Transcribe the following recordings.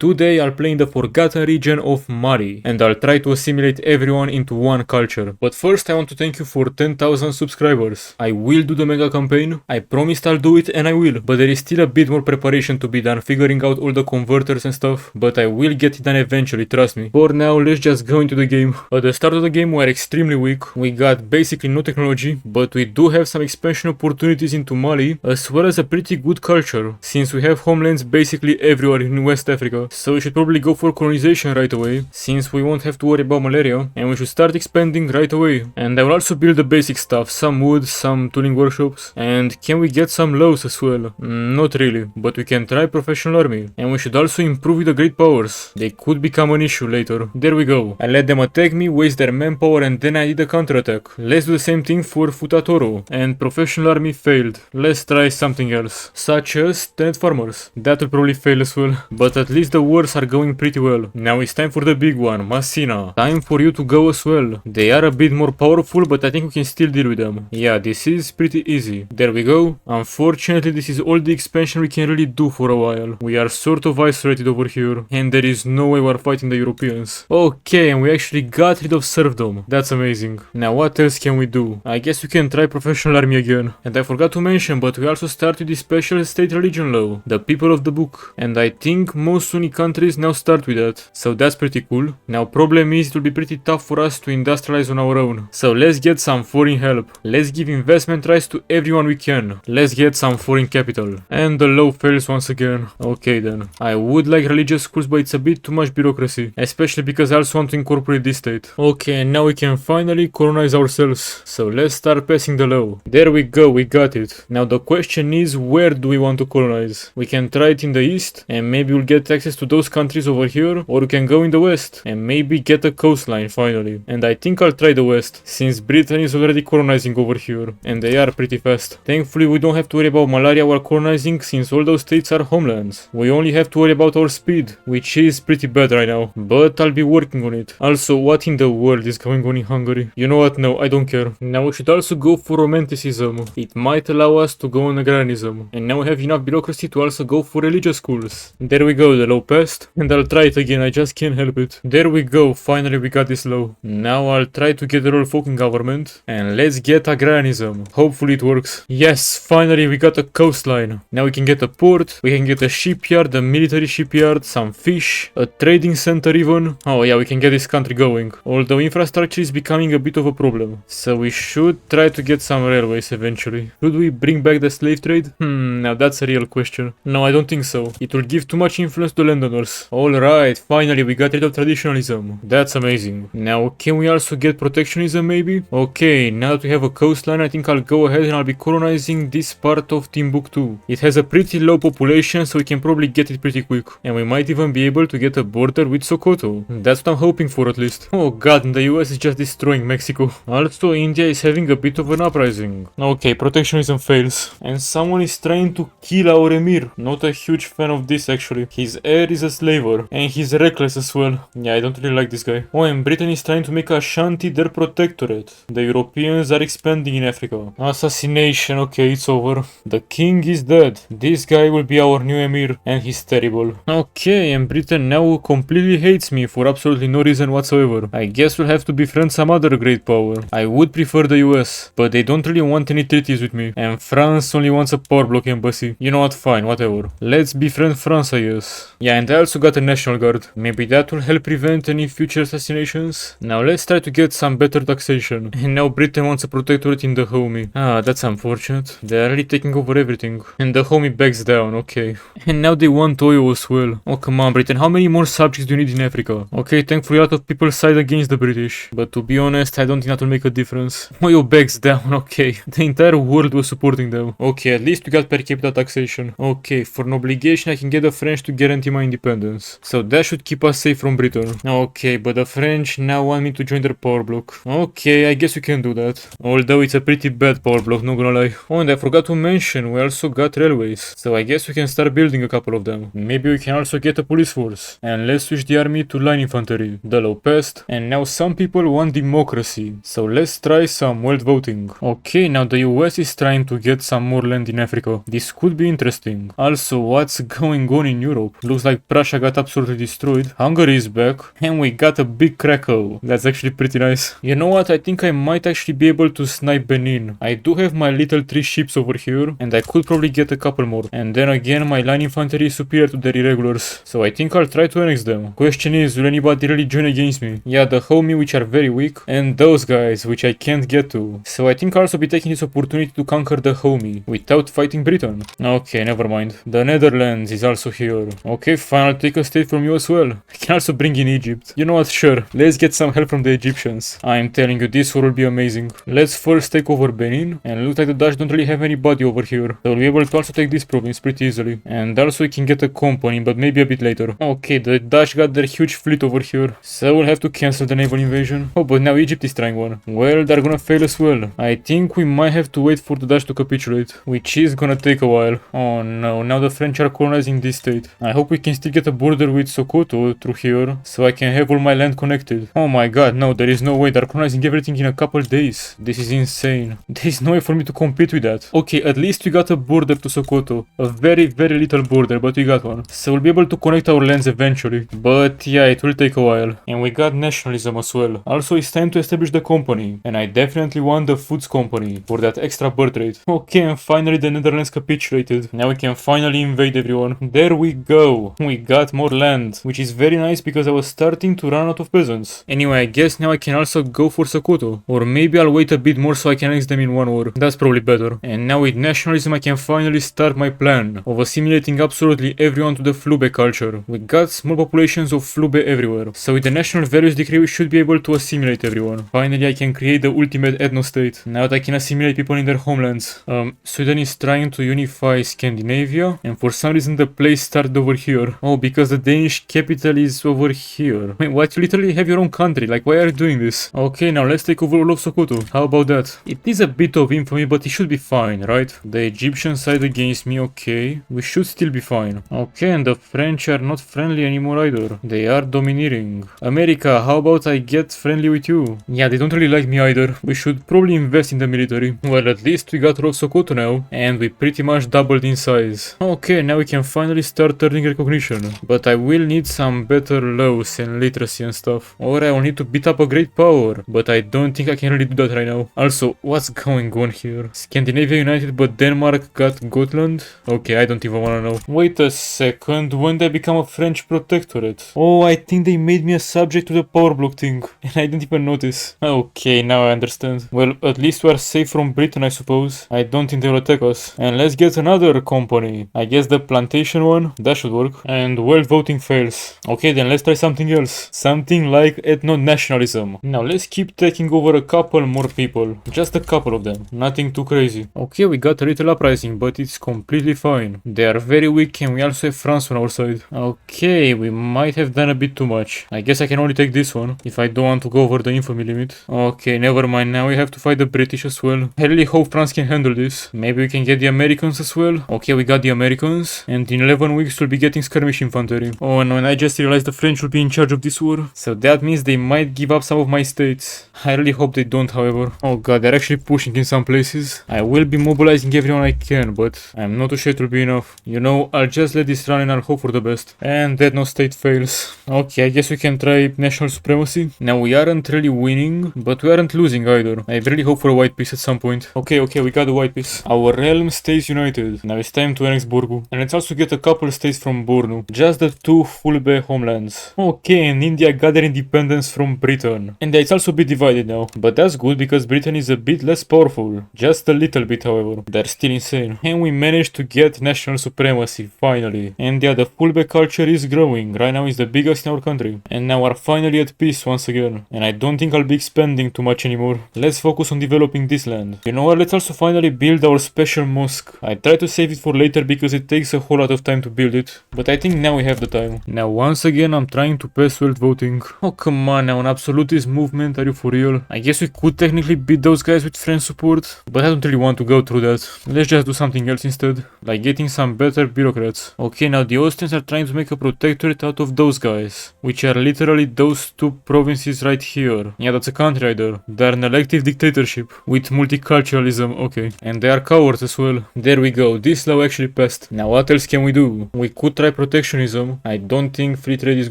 Today I'll play in the forgotten region of Mali, and I'll try to assimilate everyone into one culture. But first I want to thank you for 10,000 subscribers. I will do the mega campaign, I promised I'll do it and I will, but there is still a bit more preparation to be done, figuring out all the converters and stuff, but I will get it done eventually, trust me. For now, let's just go into the game. At the start of the game we are extremely weak, we got basically no technology, but we do have some expansion opportunities into Mali, as well as a pretty good culture, since we have homelands basically everywhere in West Africa. So we should probably go for colonization right away, since we won't have to worry about malaria, and we should start expanding right away. And I will also build the basic stuff, some wood, some tooling workshops, and can we get some laws as well? Not really, but we can try professional army, and we should also improve with the great powers. They could become an issue later. There we go. I let them attack me, waste their manpower, and then I did a counterattack. Let's do the same thing for Futa Jallon, and professional army failed. Let's try something else, such as tenant farmers. That will probably fail as well, but at least the wars are going pretty well. Now it's time for the big one, Massina. Time for you to go as well. They are a bit more powerful, but I think we can still deal with them. Yeah, this is pretty easy. There we go. Unfortunately, this is all the expansion we can really do for a while. We are sort of isolated over here, and there is no way we're fighting the Europeans. Okay, and we actually got rid of serfdom. That's amazing. Now what else can we do? I guess we can try professional army again. And I forgot to mention, but we also start with the special state religion law, the people of the book. And I think most Sunni countries now start with that, so that's pretty cool. Now problem is it will be pretty tough for us to industrialize on our own, so let's get some foreign help. Let's give investment rights to everyone we can. Let's get some foreign capital. And the law fails once again. Okay then, I would like religious schools, but it's a bit too much bureaucracy, especially because I also want to incorporate this state. Okay, and now we can finally colonize ourselves, so let's start passing the law. There we go, we got it. Now the question is, where do we want to colonize? We can try it in the east, and maybe we'll get access to those countries over here, or we can go in the west and maybe get a coastline finally. And I think I'll try the west, since Britain is already colonizing over here, and they are pretty fast. Thankfully we don't have to worry about malaria while colonizing, since all those states are homelands. We only have to worry about our speed, which is pretty bad right now, but I'll be working on it. Also, what in the world is going on in Hungary? You know what, no, I don't care. Now we should also go for romanticism. It might allow us to go on agrarianism, and now we have enough bureaucracy to also go for religious schools. There we go, the law passed, and I'll try it again, I just can't help it. There we go, finally we got this law. Now I'll try to get the royal folk in government, and let's get agrarianism. Hopefully it works. Yes, finally we got a coastline. Now we can get a port, we can get a shipyard, a military shipyard, some fish, a trading center even. Oh yeah, we can get this country going. Although infrastructure is becoming a bit of a problem, so we should try to get some railways eventually. Should we bring back the slave trade? Now that's a real question. No, I don't think so. It will give too much influence to landowners. Alright, finally we got rid of traditionalism. That's amazing. Now can we also get protectionism maybe? Okay, now that we have a coastline, I think I'll go ahead and I'll be colonizing this part of Timbuktu. It has a pretty low population, so we can probably get it pretty quick. And we might even be able to get a border with Sokoto. That's what I'm hoping for at least. Oh god, and the US is just destroying Mexico. Also, India is having a bit of an uprising. Okay, protectionism fails. And someone is trying to kill our emir. Not a huge fan of this actually. His heir is a slaver, and he's reckless as well. Yeah, I don't really like this guy. Oh, and Britain is trying to make Ashanti their protectorate. The Europeans are expanding in Africa. Assassination, okay, it's over. The king is dead. This guy will be our new emir, and he's terrible. Okay, and Britain now completely hates me for absolutely no reason whatsoever. I guess we'll have to befriend some other great power. I would prefer the US, but they don't really want any treaties with me. And France only wants a power block embassy. You know what, fine, whatever. Let's befriend France, I guess. Yeah, and I also got a national guard. Maybe that will help prevent any future assassinations. Now let's try to get some better taxation. And now Britain wants a protectorate in the homie. Ah, that's unfortunate. They're really taking over everything. And the homie backs down, okay. And now they want oil as well. Oh come on Britain, how many more subjects do you need in Africa? Okay, thankfully a lot of people side against the British. But to be honest, I don't think that will make a difference. Oil backs down, okay. The entire world was supporting them. Okay, at least we got per capita taxation. Okay, for an obligation I can get the French to guarantee my independence. So that should keep us safe from Britain. Okay, but the French now want me to join their power block. Okay, I guess we can do that. Although it's a pretty bad power block, not gonna lie. Oh, and I forgot to mention, we also got railways. So I guess we can start building a couple of them. Maybe we can also get a police force. And let's switch the army to line infantry. The law passed. And now some people want democracy. So let's try some world voting. Okay, now the US is trying to get some more land in Africa. This could be interesting. Also, what's going on in Europe? Looks like like Prussia got absolutely destroyed. Hungary is back. And we got a big Krakow. That's actually pretty nice. You know what? I think I might actually be able to snipe Benin. I do have my little 3 ships over here, and I could probably get a couple more. And then again, my line infantry is superior to their irregulars. So I think I'll try to annex them. Question is, will anybody really join against me? Yeah, the homie, which are very weak, and those guys, which I can't get to. So I think I'll also be taking this opportunity to conquer the homie without fighting Britain. Okay, never mind. The Netherlands is also here. Okay, fine, I'll take a state from you as well. I can also bring in Egypt. You know what, sure. Let's get some help from the Egyptians. I'm telling you, this war will be amazing. Let's first take over Benin, and looks like the Dutch don't really have anybody over here. So we'll be able to also take this province pretty easily. And also we can get a company, but maybe a bit later. Okay, the Dutch got their huge fleet over here. So we'll have to cancel the naval invasion. Oh, but now Egypt is trying one. Well, they're gonna fail as well. I think we might have to wait for the Dutch to capitulate, which is gonna take a while. Oh no, now the French are colonizing this state. I hope we can still get a border with Sokoto through here, so I can have all my land connected. Oh my god, no, there is no way. They're colonizing everything in a couple days. This is insane. There is no way for me to compete with that. Okay, at least we got a border to Sokoto. A very, very little border, but we got one. So we'll be able to connect our lands eventually. But yeah, it will take a while. And we got nationalism as well. Also, it's time to establish the company. And I definitely want the Foods Company for that extra birth rate. Okay, and finally the Netherlands capitulated. Now we can finally invade everyone. There we go. We got more land, which is very nice because I was starting to run out of peasants. Anyway, I guess now I can also go for Sokoto. Or maybe I'll wait a bit more so I can annex them in one war. That's probably better. And now with nationalism I can finally start my plan of assimilating absolutely everyone to the Flube culture. We got small populations of Flube everywhere. So with the national values decree we should be able to assimilate everyone. Finally I can create the ultimate ethnostate. Now that I can assimilate people in their homelands. Sweden is trying to unify Scandinavia, and for some reason the place started over here. Oh, because the Danish capital is over here. Wait, what? You literally have your own country, like why are you doing this? Okay, now let's take over all of Sokoto. How about that? It is a bit of infamy, but it should be fine, right? The Egyptian side against me, okay. We should still be fine. Okay, and the French are not friendly anymore either. They are domineering. America, how about I get friendly with you? Yeah, they don't really like me either. We should probably invest in the military. Well, at least we got rid of Sokoto now, and we pretty much doubled in size. Okay, now we can finally start earning recognition. But I will need some better laws and literacy and stuff. Or I will need to beat up a great power. But I don't think I can really do that right now. Also, what's going on here? Scandinavia united, but Denmark got Gotland? Okay, I don't even wanna know. Wait a second, when did I become a French protectorate? Oh, I think they made me a subject to the power block thing. And I didn't even notice. Okay, now I understand. Well, at least we are safe from Britain, I suppose. I don't think they'll attack us. And let's get another company. I guess the plantation one? That should work. And world voting fails. Okay, then let's try something else. Something like ethno-nationalism. Now let's keep taking over a couple more people. Just a couple of them. Nothing too crazy. Okay, we got a little uprising, but it's completely fine. They are very weak and we also have France on our side. Okay, we might have done a bit too much. I guess I can only take this one if I don't want to go over the infamy limit. Okay, never mind. Now we have to fight the British as well. I really hope France can handle this. Maybe we can get the Americans as well. Okay, we got the Americans. And in 11 weeks we'll be getting skirmish infantry. Oh no, and I just realized the French will be in charge of this war. So that means they might give up some of my states. I really hope they don't, however. Oh god, they're actually pushing in some places. I will be mobilizing everyone I can, but I'm not too sure it will be enough. You know, I'll just let this run and I'll hope for the best. And ETHNOSTATE fails. Okay, I guess we can try national supremacy. Now we aren't really winning, but we aren't losing either. I really hope for a white peace at some point. Okay, we got a white peace. Our realm stays united. Now it's time to annex Borgu. And let's also get a couple states from Bornu. Just the 2 Fulbe homelands. Okay, and India got their independence from Britain. And it's also a bit divided now. But that's good because Britain is a bit less powerful. Just a little bit, however. They're still insane. And we managed to get national supremacy, finally. And yeah, the Fulbe culture is growing. Right now it's the biggest in our country. And now we're finally at peace once again. And I don't think I'll be expanding too much anymore. Let's focus on developing this land. You know what, let's also finally build our special mosque. I try to save it for later because it takes a whole lot of time to build it. But I think now we have the time. Now once again I'm trying to pass world voting. Oh come on now, an absolutist movement, are you for real? I guess we could technically beat those guys with French support, but I don't really want to go through that. Let's just do something else instead, like getting some better bureaucrats. Okay, now the Austrians are trying to make a protectorate out of those guys, which are literally those 2 provinces right here. Yeah, that's a country right there. They're an elective dictatorship with multiculturalism, okay. And they are cowards as well. There we go, this law actually passed. Now what else can we do? We could try protectionism. I don't think free trade is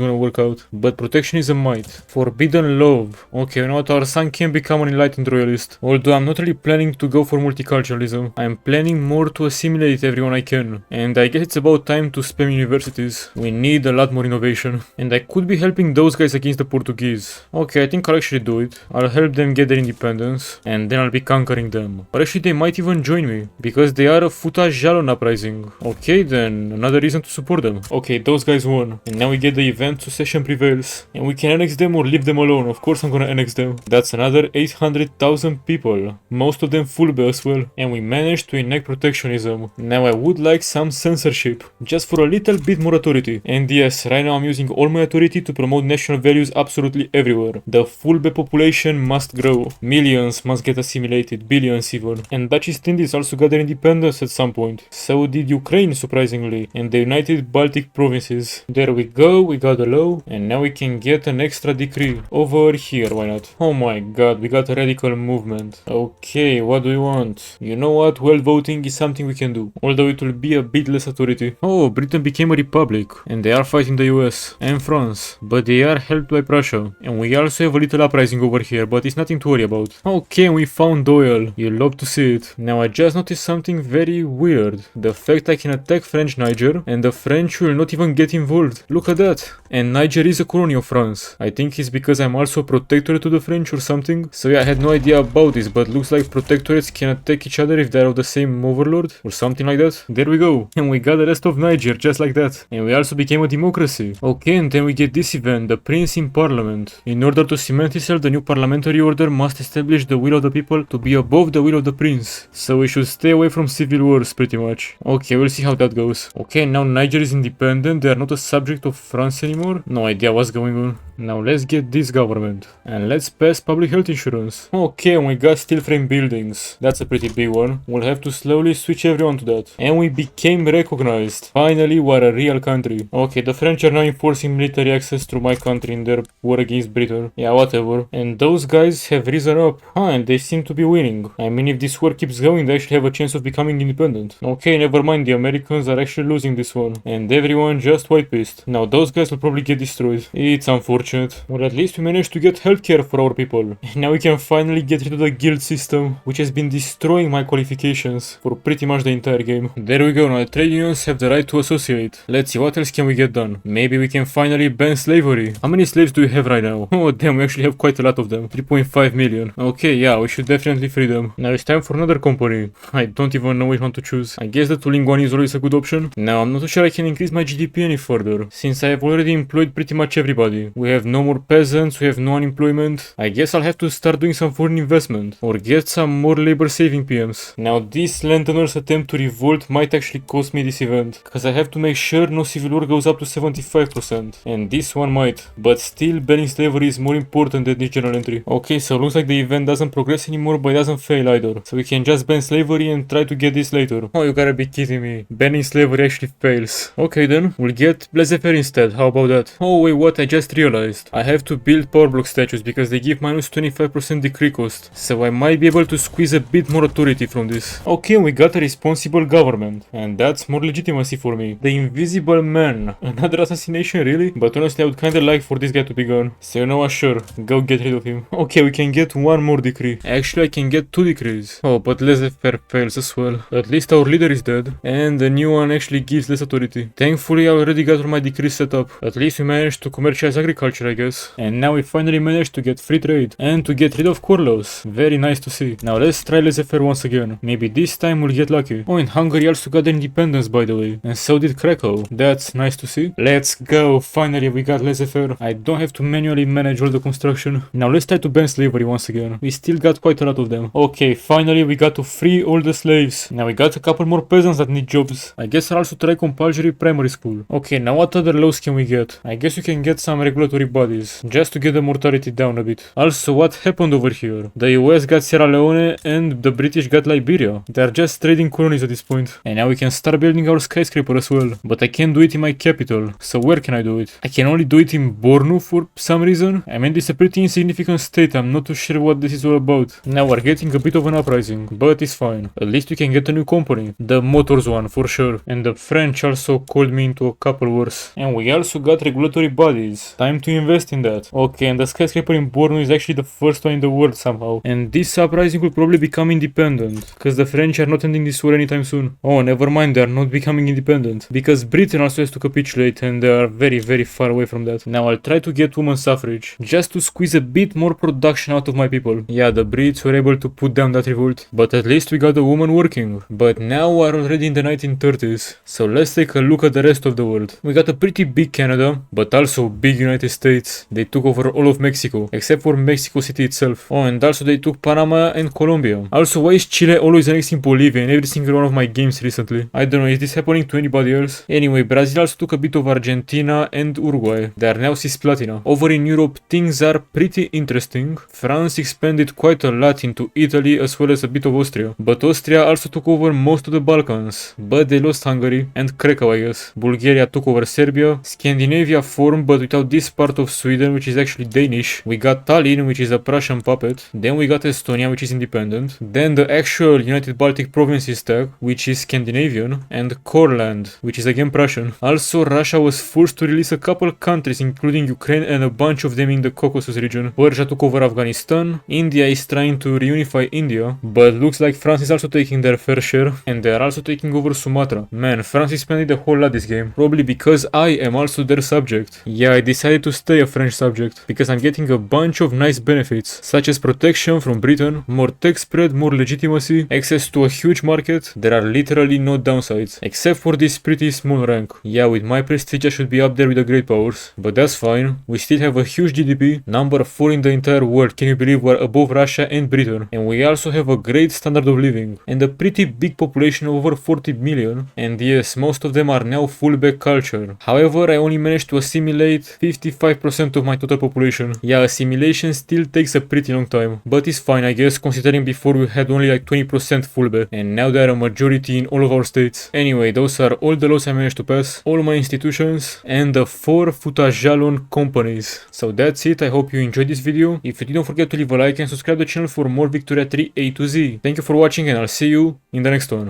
gonna work out, but protectionism might. Forbidden love. Okay, you know what, our son can become an enlightened royalist. Although I'm not really planning to go for multiculturalism. I'm planning more to assimilate everyone I can. And I guess it's about time to spam universities. We need a lot more innovation. And I could be helping those guys against the Portuguese. Okay, I think I'll actually do it. I'll help them get their independence, and then I'll be conquering them. Or actually, they might even join me, because they are a Futa Jallon uprising. Okay, then, another reason to support them. Okay, those guys won. And now we get the event succession prevails. And we can annex them or leave them alone. Of course I'm gonna annex them. That's another 800,000 people. Most of them full as well. And we managed to enact protectionism. Now I would like some censorship. Just for a little bit more authority. And yes, right now I'm using all my authority to promote national values absolutely everywhere. The Fulbe population must grow. Millions must get assimilated. Billions even. And Dutch East Indies also got their independence at some point. So did Ukraine, surprisingly. And the United Baltic provinces. There we go, we got a law. And now we can get an extra decree. Over here, why not? Oh my god, we got a radical movement. Okay, what do we want? You know what? Well, voting is something we can do. Although it will be a bit less authority. Oh, Britain became a republic. And they are fighting the US and France. But they are helped by Prussia. And we also have a little uprising over here, but it's nothing to worry about. Okay, we found oil. You love to see it. Now I just noticed something very weird. The fact I can attack French Niger, and the French will not even get involved. Look at that. And Niger is a colony of France. I think it's because I'm also a protectorate to the French or something. So yeah, I had no idea about this, but looks like protectorates can attack each other if they're of the same overlord or something like that. There we go. And we got the rest of Niger just like that. And we also became a democracy. Okay, and then we get this event, the Prince in Parliament. In order to cement itself, the new parliamentary order must establish the will of the people to be above the will of the prince. So we should stay away from civil wars pretty much. Okay, we'll see how that goes. Okay, now Niger is independent. They are not a subject of France anymore. No idea what's going on. Now let's get this government. And let's pass public health insurance. Okay, and we got steel frame buildings. That's a pretty big one. We'll have to slowly switch everyone to that. And we became recognized. Finally, we're a real country. Okay, the French are now enforcing military access through my country in their war against Britain. Yeah, whatever. And those guys have risen up. And they seem to be winning. I mean, if this war keeps going, they actually have a chance of becoming independent. Okay, never mind, the Americans are actually losing this one. And everyone just white pissed. Now those guys will probably get destroyed. It's unfortunate. Well, at least we managed to get healthcare for our people. Now we can finally get rid of the guild system, which has been destroying my qualifications for pretty much the entire game. There we go, now the trade unions have the right to associate. Let's see, what else can we get done? Maybe we can finally ban slavery. How many slaves do we have right now? Oh damn, we actually have quite a lot of them. 3.5 million. Okay, yeah, we should definitely free them. Now it's time for another company. I don't even know which one to choose. I guess the tooling one is always a good option. Now I'm not too sure I can increase my GDP any further, since I have already employed pretty much everybody. We have no more peasants, we have no unemployment. I guess I'll have to start doing some foreign investment, or get some more labor saving PMs. Now this landowner's attempt to revolt might actually cost me this event, cause I have to make sure no civil war goes up to 75%, and this one might, but still banning slavery is more important than this general entry. Okay, so looks like the event doesn't progress anymore, but it doesn't fail either, so we can just ban slavery and try to get this later. Oh, you gotta be kidding me, banning slavery actually fails. Okay then, we'll get laissez-faire instead, how about that? Oh wait, what, I just realized. I have to build power block statues because they give minus 25% decree cost, so I might be able to squeeze a bit more authority from this. Okay, we got a responsible government, and that's more legitimacy for me. The Invisible Man. Another assassination, really? But honestly, I would kinda like for this guy to be gone. So you know what, sure, go get rid of him. Okay, we can get one more decree. Actually, I can get 2 decrees. Oh, but laissez-faire fails as well. At least our leader is dead, and the new one actually gives less authority. Thankfully, I already got all my decrees set up. At least we managed to commercialize agriculture, I guess. And now we finally managed to get free trade and to get rid of core laws. Very nice to see. Now let's try laissez-faire once again. Maybe this time we'll get lucky. Oh, and Hungary also got their independence, by the way. And so did Krakow. That's nice to see. Let's go. Finally we got laissez-faire. I don't have to manually manage all the construction. Now let's try to ban slavery once again. We still got quite a lot of them. Okay, finally we got to free all the slaves. Now we got a couple more peasants that need jobs. I guess I'll also try compulsory primary school. Okay, now what other laws can we get? I guess you can get some regulatory bodies, just to get the mortality down a bit. Also, what happened over here? The US got Sierra Leone and the British got Liberia. They're just trading colonies at this point. And now we can start building our skyscraper as well. But I can't do it in my capital. So where can I do it? I can only do it in Bornu for some reason. I mean, it's a pretty insignificant state. I'm not too sure what this is all about. Now we're getting a bit of an uprising, but it's fine. At least we can get a new company. The motors one, for sure. And the French also called me into a couple worse. And we also got regulatory bodies. Time to invest in that. Okay, and the skyscraper in Borno is actually the first one in the world somehow. And this uprising will probably become independent, because the French are not ending this war anytime soon. Oh, never mind, they are not becoming independent, because Britain also has to capitulate, and they are very, very far away from that. Now I'll try to get women's suffrage, just to squeeze a bit more production out of my people. Yeah, the Brits were able to put down that revolt, but at least we got a woman working. But now we're already in the 1930s, so let's take a look at the rest of the world. We got a pretty big Canada, but also big United States. They took over all of Mexico, except for Mexico City itself. Oh, and also they took Panama and Colombia. Also, why is Chile always annexing Bolivia in every single one of my games recently? I don't know, is this happening to anybody else? Anyway, Brazil also took a bit of Argentina and Uruguay. They are now cisplatina. Over in Europe, things are pretty interesting. France expanded quite a lot into Italy as well as a bit of Austria. But Austria also took over most of the Balkans. But they lost Hungary and Krakow, I guess. Bulgaria took over Serbia. Scandinavia formed, but without this part of Sweden, which is actually Danish. We got Tallinn, which is a Prussian puppet. Then we got Estonia, which is independent. Then the actual United Baltic Provinces tag, which is Scandinavian. And Courland, which is again Prussian. Also, Russia was forced to release a couple countries, including Ukraine and a bunch of them in the Caucasus region. Persia took over Afghanistan. India is trying to reunify India, but looks like France is also taking their fair share, and they are also taking over Sumatra. Man, France expanded a whole lot this game, probably because I am also their subject. Yeah, I decided to stay a French subject, because I'm getting a bunch of nice benefits, such as protection from Britain, more tax spread, more legitimacy, access to a huge market. There are literally no downsides, except for this pretty small rank. Yeah, with my prestige I should be up there with the great powers, but that's fine. We still have a huge GDP, number 4 in the entire world. Can you believe we're above Russia and Britain? And we also have a great standard of living, and a pretty big population of over 40 million, and yes, most of them are now full back culture. However, I only managed to assimilate 55% of my total population. Yeah, assimilation still takes a pretty long time, but it's fine I guess, considering before we had only like 20% full back, and now they are a majority in all of our states. Anyway, those are all the laws I managed to pass, all my institutions, and the 4 Futa Jallon companies. So that's it, I hope you enjoyed this video. If you did, don't forget to leave a like and subscribe to the channel for more Victoria 3 A to Z. Thank you for watching, and I'll see you in the next one.